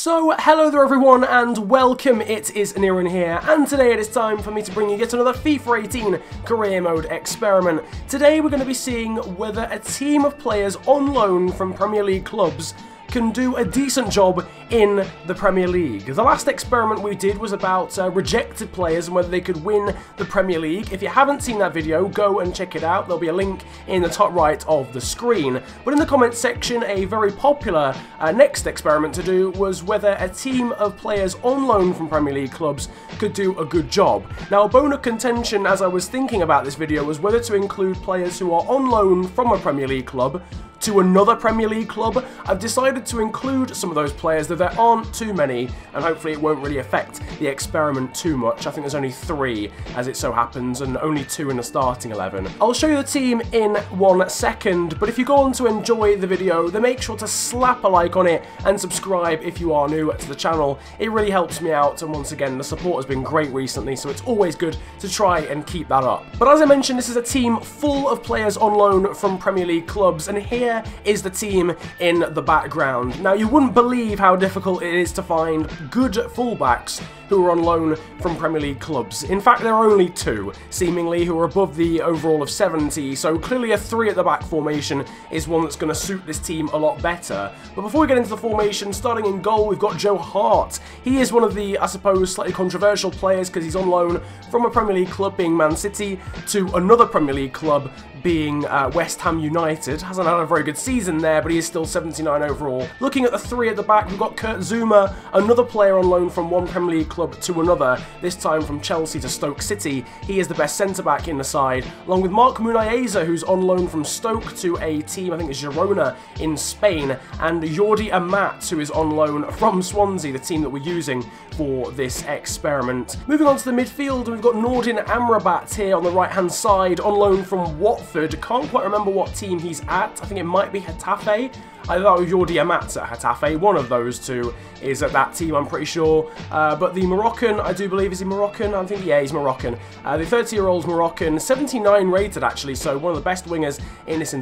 So, hello there everyone and welcome, it is Aniran here, and today it is time for me to bring you yet another FIFA 18 career mode experiment. Today we're going to be seeing whether a team of players on loan from Premier League clubs can do a decent job in the Premier League. The last experiment we did was about rejected players and whether they could win the Premier League. If you haven't seen that video, go and check it out. There'll be a link in the top right of the screen. But in the comments section, a very popular next experiment to do was whether a team of players on loan from Premier League clubs could do a good job. Now, a bone of contention as I was thinking about this video was whether to include players who are on loan from a Premier League club to another Premier League club. I've decided to include some of those players, though there aren't too many, and hopefully it won't really affect the experiment too much. I think there's only 3, as it so happens, and only 2 in the starting 11. I'll show you the team in 1 second, but if you go on to enjoy the video, then make sure to slap a like on it and subscribe if you are new to the channel. It really helps me out, and once again, the support has been great recently, so it's always good to try and keep that up. But as I mentioned, this is a team full of players on loan from Premier League clubs, and here is the team in the background. Now, you wouldn't believe how difficult it is to find good fullbacks who are on loan from Premier League clubs. In fact, there are only 2, seemingly, who are above the overall of 70, so clearly a 3 at the back formation is one that's going to suit this team a lot better. But before we get into the formation, starting in goal, we've got Joe Hart. He is one of the, I suppose, slightly controversial players because he's on loan from a Premier League club, being Man City, to another Premier League club, being West Ham United. Hasn't had a very good season there, but he is still 79 overall. Looking at the 3 at the back, we've got Zouma, another player on loan from one Premier League club to another, this time from Chelsea to Stoke City. He is the best centre-back in the side, along with Marc Muniesa, who's on loan from Stoke to a team, I think it's Girona in Spain, and Jordi Amat, who is on loan from Swansea, the team that we're using for this experiment. Moving on to the midfield, we've got Nordin Amrabat here on the right-hand side, on loan from Watford. Can't quite remember what team he's at. I think it might be Getafe. Either that or Jordi Amat at Getafe. One of those 2 is at that team, I'm pretty sure. But the Moroccan, I do believe, is he Moroccan? I think, yeah, he's Moroccan. The 30-year-old's Moroccan, 79 rated actually, so one of the best wingers in this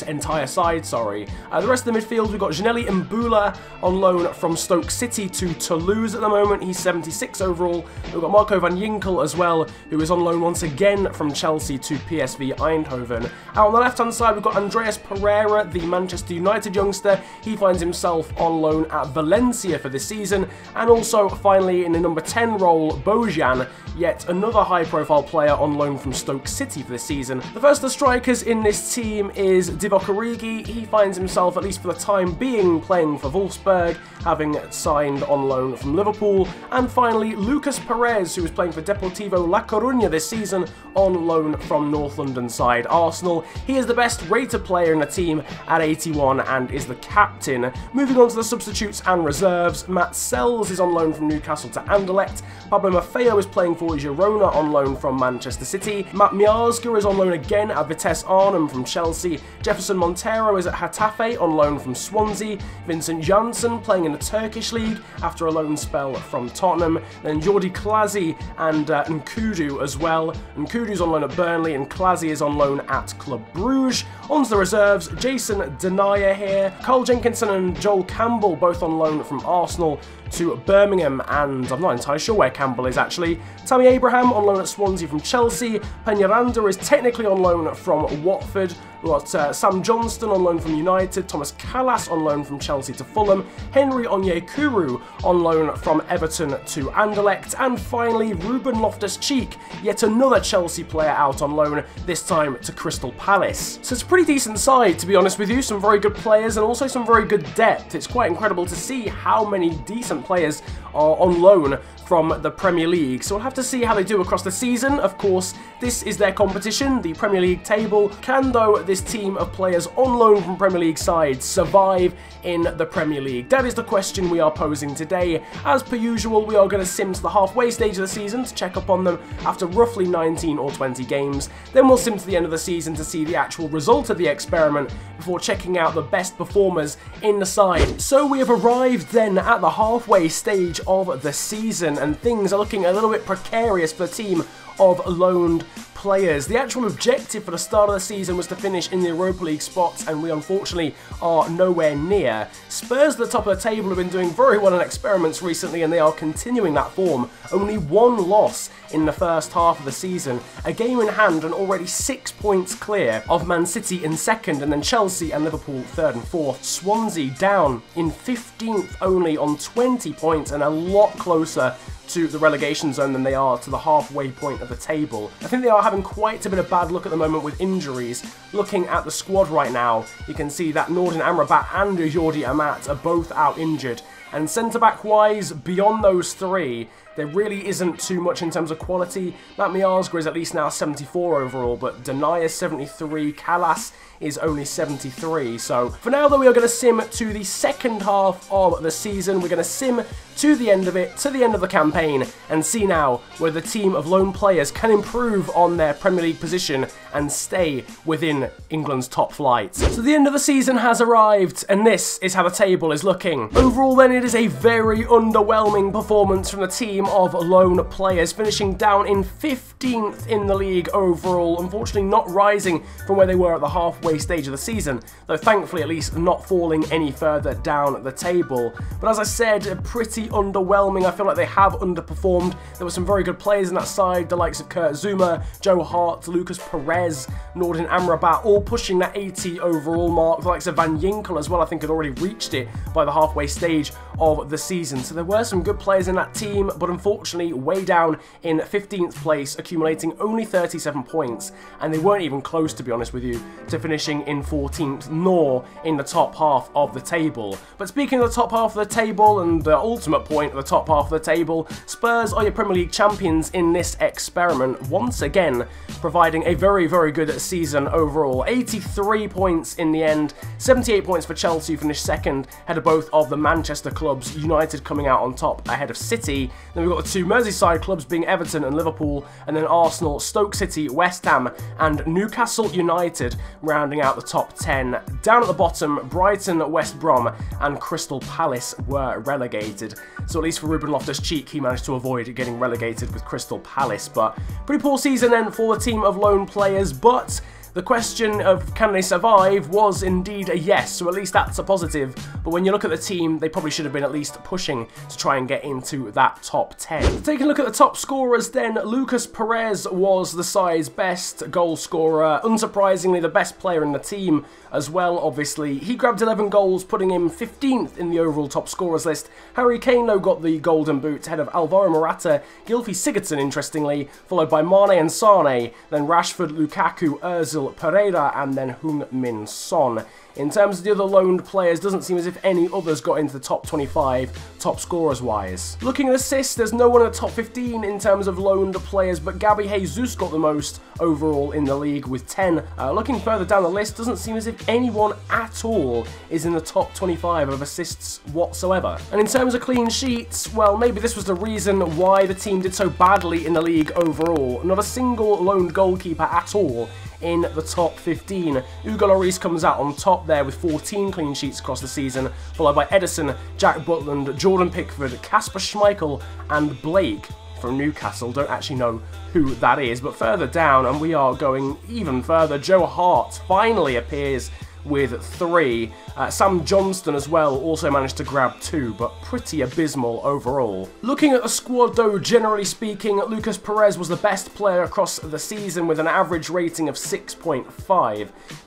entire side, sorry. The rest of the midfield, we've got Janelli Mbula on loan from Stoke City to Toulouse at the moment. He's 76 overall. We've got Marco van Ginkel as well, who is on loan once again from Chelsea to PSV Eindhoven. Out on the left-hand side, we've got Andreas Pereira, the Manchester United youngster. He finds himself on loan at Valencia for this season. And also, finally, in the number 10 role, Bojan, yet another high-profile player on loan from Stoke City for this season. The first of the strikers in this team is Divock Origi. He finds himself, at least for the time being, playing for Wolfsburg, having signed on loan from Liverpool. And finally, Lucas Perez, who is playing for Deportivo La Coruña this season, on loan from North London side Arsenal. He is the best rated player in the team at 81 and is the captain. Moving on to the substitutes and reserves, Massappels is on loan from Newcastle to Anderlecht. Pablo Maffeo is playing for Girona on loan from Manchester City. Matt Miazga is on loan again at Vitesse Arnhem from Chelsea. Jefferson Montero is at Getafe on loan from Swansea. Vincent Janssen playing in the Turkish league after a loan spell from Tottenham. Then Jordi Clazy and Nkudu as well. Nkudu's on loan at Burnley and Clazy is on loan at Club Bruges. On to the reserves, Jason Denayer here. Carl Jenkinson and Joel Campbell both on loan from Arsenal to Birmingham, and I'm not entirely sure where Campbell is actually. Tammy Abraham on loan at Swansea from Chelsea. Peñaranda is technically on loan from Watford. We've got Sam Johnston on loan from United, Thomas Callas on loan from Chelsea to Fulham, Henry Onyekuru on loan from Everton to Anderlecht, and finally Ruben Loftus-Cheek, yet another Chelsea player out on loan, this time to Crystal Palace. So it's a pretty decent side, to be honest with you, some very good players and also some very good depth. It's quite incredible to see how many decent players are on loan from the Premier League, so we'll have to see how they do across the season. Of course, this is their competition, the Premier League table. Can, though, this team of players on loan from Premier League sides survive in the Premier League? That is the question we are posing today. As per usual, we are going to sim to the halfway stage of the season to check up on them after roughly 19 or 20 games. Then we'll sim to the end of the season to see the actual result of the experiment before checking out the best performers in the side. So we have arrived then at the halfway stage of the season, and things are looking a little bit precarious for the team of loaned players. The actual objective for the start of the season was to finish in the Europa League spots, and we unfortunately are nowhere near. Spurs at the top of the table have been doing very well in experiments recently, and they are continuing that form. Only one loss in the first half of the season, a game in hand and already 6 points clear of Man City in second, and then Chelsea and Liverpool third and fourth. Swansea down in 15th only on 20 points and a lot closer to the relegation zone than they are to the halfway point of the table. I think they are having quite a bit of bad luck at the moment with injuries. Looking at the squad right now, you can see that Nordin Amrabat and Jordi Amat are both out injured. And centre-back wise, beyond those three, there really isn't too much in terms of quality. Matt Miazga is at least now 74 overall, but Denayer is 73, Callas is only 73. So for now though, we are going to sim to the second half of the season. We're going to sim to the end of it, to the end of the campaign, and see now whether the team of lone players can improve on their Premier League position and stay within England's top flight. So the end of the season has arrived, and this is how the table is looking. Overall then, it is a very underwhelming performance from the team of lone players, finishing down in 15th in the league overall, unfortunately not rising from where they were at the halfway stage of the season, though thankfully at least not falling any further down the table. But as I said, pretty underwhelming. I feel like they have underperformed. There were some very good players in that side, the likes of Zouma, Joe Hart, Lucas Perez, Nordin Amrabat, all pushing that 80 overall mark. The likes of Van Ginkel as well, I think, had already reached it by the halfway stage of the season. So there were some good players in that team, but unfortunately way down in 15th place, accumulating only 37 points, and they weren't even close, to be honest with you, to finishing in 14th, nor in the top half of the table. But speaking of the top half of the table and the ultimate point of the top half of the table, Spurs are your Premier League champions in this experiment, once again providing a very, very good season overall. 83 points in the end, 78 points for Chelsea, who finished second, ahead of both of the Manchester clubs, United coming out on top ahead of City. Then we've got the two Merseyside clubs being Everton and Liverpool, and then Arsenal, Stoke City, West Ham and Newcastle United rounding out the top 10. Down at the bottom, Brighton, West Brom and Crystal Palace were relegated. So at least for Ruben Loftus-Cheek, he managed to avoid getting relegated with Crystal Palace. But pretty poor season then for the team of lone players, but the question of can they survive was indeed a yes, so at least that's a positive. But when you look at the team, they probably should have been at least pushing to try and get into that top 10. Taking a look at the top scorers then, Lucas Perez was the side's best goal scorer, unsurprisingly the best player in the team as well, obviously. He grabbed 11 goals, putting him 15th in the overall top scorers list. Harry Kane, though, got the golden boot ahead of Alvaro Morata, Gylfi Sigurdsson, interestingly, followed by Mane and Sane, then Rashford, Lukaku, Ozil, Pereira, and then Heung-min Son. In terms of the other loaned players, doesn't seem as if any others got into the top 25, top scorers wise. Looking at assists, there's no one in the top 15 in terms of loaned players, but Gabby Jesus got the most overall in the league with 10. Looking further down the list, doesn't seem as if anyone at all is in the top 25 of assists whatsoever. And in terms of clean sheets, well, maybe this was the reason why the team did so badly in the league overall. Not a single loaned goalkeeper at all in the top 15. Hugo Lloris comes out on top there with 14 clean sheets across the season, followed by Edison, Jack Butland, Jordan Pickford, Kasper Schmeichel and Blake from Newcastle. Don't actually know who that is, but further down, and we are going even further, Joe Hart finally appears with 3. Sam Johnston as well also managed to grab 2, but pretty abysmal overall. Looking at the squad though, generally speaking, Lucas Perez was the best player across the season with an average rating of 6.5.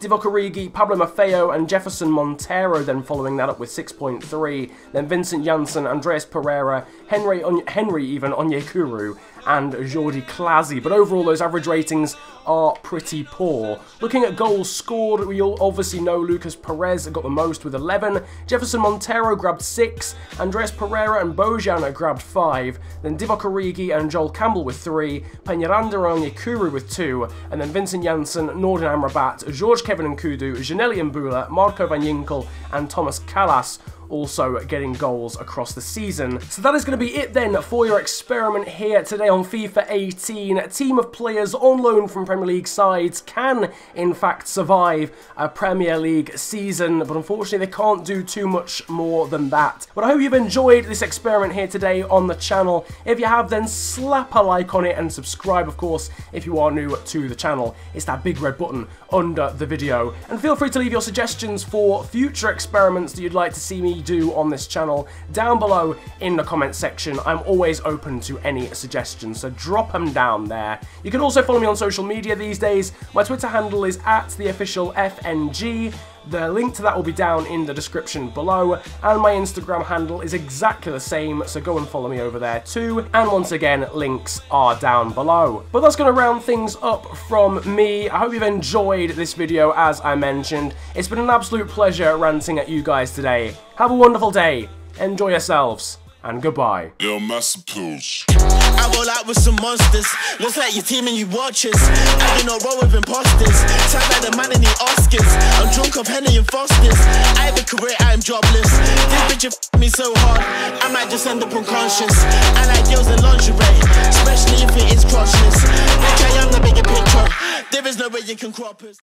Divock Origi, Pablo Maffeo and Jefferson Montero then following that up with 6.3. Then Vincent Janssen, Andreas Pereira, Henry even Onyekuru and Jordi Klasi, but overall those average ratings are pretty poor. Looking at goals scored, we'll obviously know Lucas Perez got the most with 11, Jefferson Montero grabbed 6, Andreas Pereira and Bojan grabbed 5, then Divock Origi and Joel Campbell with 3, Peñaranda and Onyekuru with 2, and then Vincent Janssen, Nordin Amrabat, George Kevin Nkudu, Janelli Mbula, Marco Van Ginkel and Thomas Callas also getting goals across the season. So that is going to be it then for your experiment here today on FIFA 18. A team of players on loan from Premier League sides can in fact survive a Premier League season, but unfortunately they can't do too much more than that. But I hope you've enjoyed this experiment here today on the channel. If you have, then slap a like on it and subscribe, of course, if you are new to the channel. It's that big red button under the video. And feel free to leave your suggestions for future experiments that you'd like to see me do on this channel down below in the comment section. I'm always open to any suggestions, so drop them down there. You can also follow me on social media these days. My Twitter handle is @theofficialfng. The link to that will be down in the description below, and my Instagram handle is exactly the same, so go and follow me over there too, and once again, links are down below. But that's going to round things up from me. I hope you've enjoyed this video, as I mentioned. It's been an absolute pleasure ranting at you guys today. Have a wonderful day, enjoy yourselves, and goodbye. Yo, Massappels. I roll out with some monsters. Looks like your team and you watchers. I do not roll with imposters. Sound like the man in the Oscars. I'm drunk off Henny and Fosters. I have a career, I am jobless. This bitch f me so hard, I might just end up unconscious. I like girls in lingerie, especially if it is crotchless. Bitch, I am the bigger picture. There is no way you can crop us.